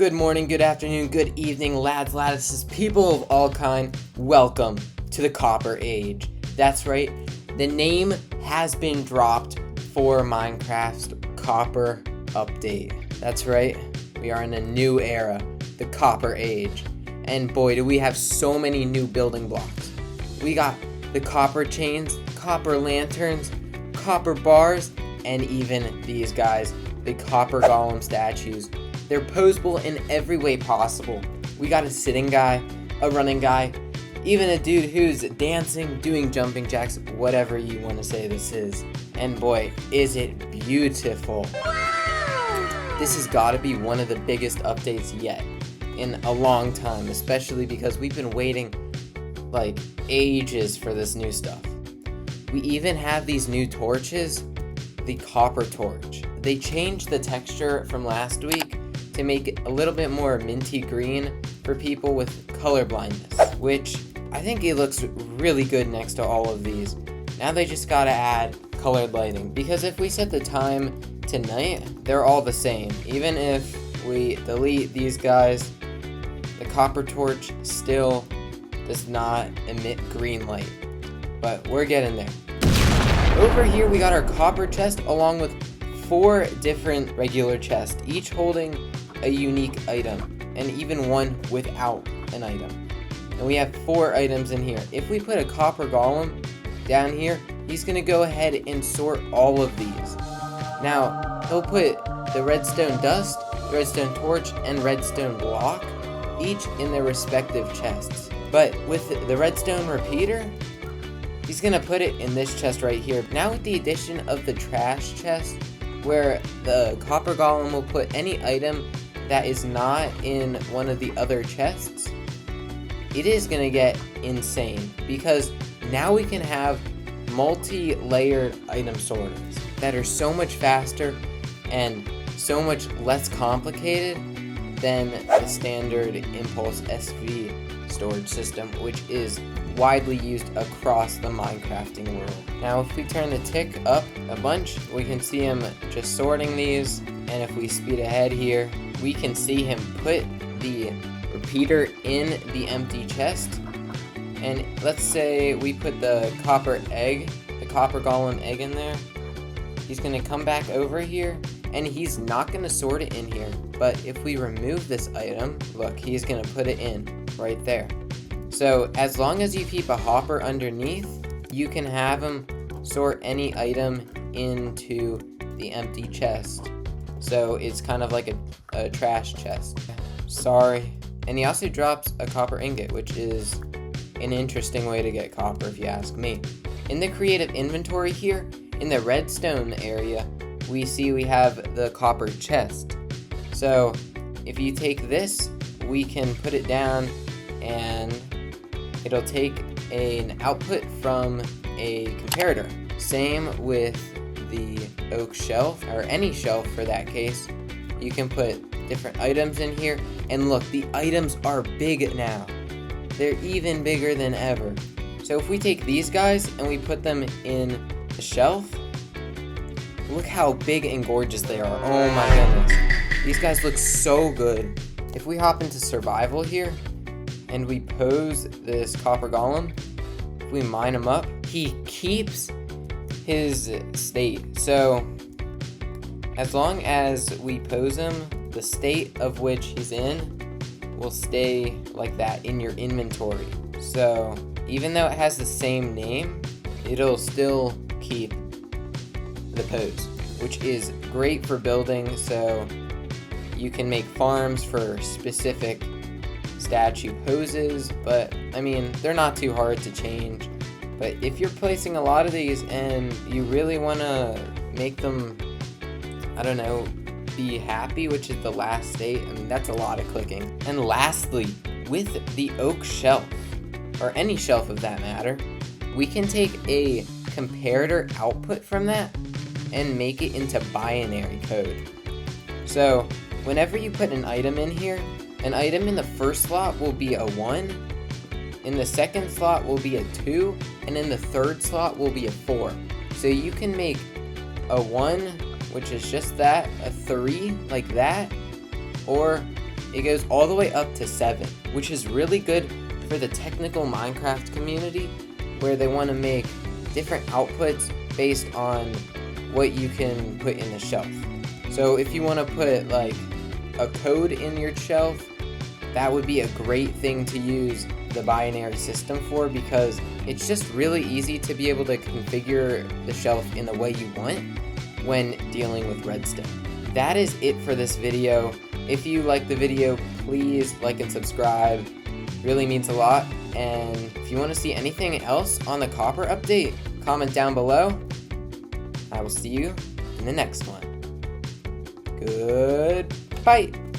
Good morning, good afternoon, good evening, lads, lattices, people of all kind. Welcome to the Copper Age. That's right, the name has been dropped for Minecraft's Copper update. That's right, we are in a new era, the Copper Age. And boy, do we have so many new building blocks. We got the copper chains, copper lanterns, copper bars, and even these guys, the copper golem statues. They're posable in every way possible. We got a sitting guy, a running guy, even a dude who's dancing, doing jumping jacks, whatever you want to say this is. And boy, is it beautiful. This has got to be one of the biggest updates yet in a long time, especially because we've been waiting like ages for this new stuff. We even have these new torches, the copper torch. They changed the texture from last week to make it a little bit more minty green for people with color blindness, which I think it looks really good next to all of these. Now they just gotta add colored lighting, because if we set the time to night, they're all the same. Even if we delete these guys, the copper torch still does not emit green light, but we're getting there. Over here we got our copper chest along with 4 different regular chests, each holding a unique item, and even one without an item. And we have 4 items in here. If we put a copper golem down here, he's gonna go ahead and sort all of these. Now, he'll put the redstone dust, redstone torch, and redstone block, each in their respective chests. But with the redstone repeater, he's gonna put it in this chest right here. Now with the addition of the trash chest, where the copper golem will put any item that is not in one of the other chests, it is going to get insane, because now we can have multi-layered item sorters that are so much faster and so much less complicated than the standard Impulse SV storage system, which is widely used across the Minecrafting world. Now if we turn the tick up a bunch, we can see him just sorting these, and if we speed ahead here, we can see him put the repeater in the empty chest. And let's say we put the copper golem egg in there. He's gonna come back over here, and he's not gonna sort it in here. But if we remove this item, look, he's gonna put it in right there. So as long as you keep a hopper underneath, you can have him sort any item into the empty chest. So it's kind of like a trash chest. Sorry. And he also drops a copper ingot, which is an interesting way to get copper if you ask me. In the creative inventory here, in the redstone area, we see we have the copper chest. So if you take this, we can put it down and it'll take an output from a comparator. Same with the oak shelf, or any shelf for that case. You can put different items in here, and look, the items are big now. They're even bigger than ever. So if we take these guys and we put them in the shelf, look how big and gorgeous they are. Oh my goodness. These guys look so good. If we hop into survival here, and we pose this copper golem, if we mine him up, he keeps his state. So as long as we pose him, the state of which he's in will stay like that in your inventory. So even though it has the same name, it'll still keep the pose, which is great for building. So you can make farms for specific statue poses, but I mean, they're not too hard to change. But if you're placing a lot of these and you really want to make them, I don't know, be happy, which is the last state, I mean, that's a lot of clicking. And lastly, with the oak shelf, or any shelf of that matter, we can take a comparator output from that and make it into binary code. So whenever you put an item in here, an item in the first slot will be a 1, in the second slot will be a 2, and in the third slot will be a 4. So you can make a 1, which is just that, a 3, like that, or it goes all the way up to 7, which is really good for the technical Minecraft community, where they want to make different outputs based on what you can put in the shelf. So if you want to put like a code in your shelf, that would be a great thing to use the binary system for, because it's just really easy to be able to configure the shelf in the way you want when dealing with redstone. That is it for this video. If you like the video, please like and subscribe. Really means a lot. And if you want to see anything else on the copper update, comment down below. I will see you in the next one. Goodbye.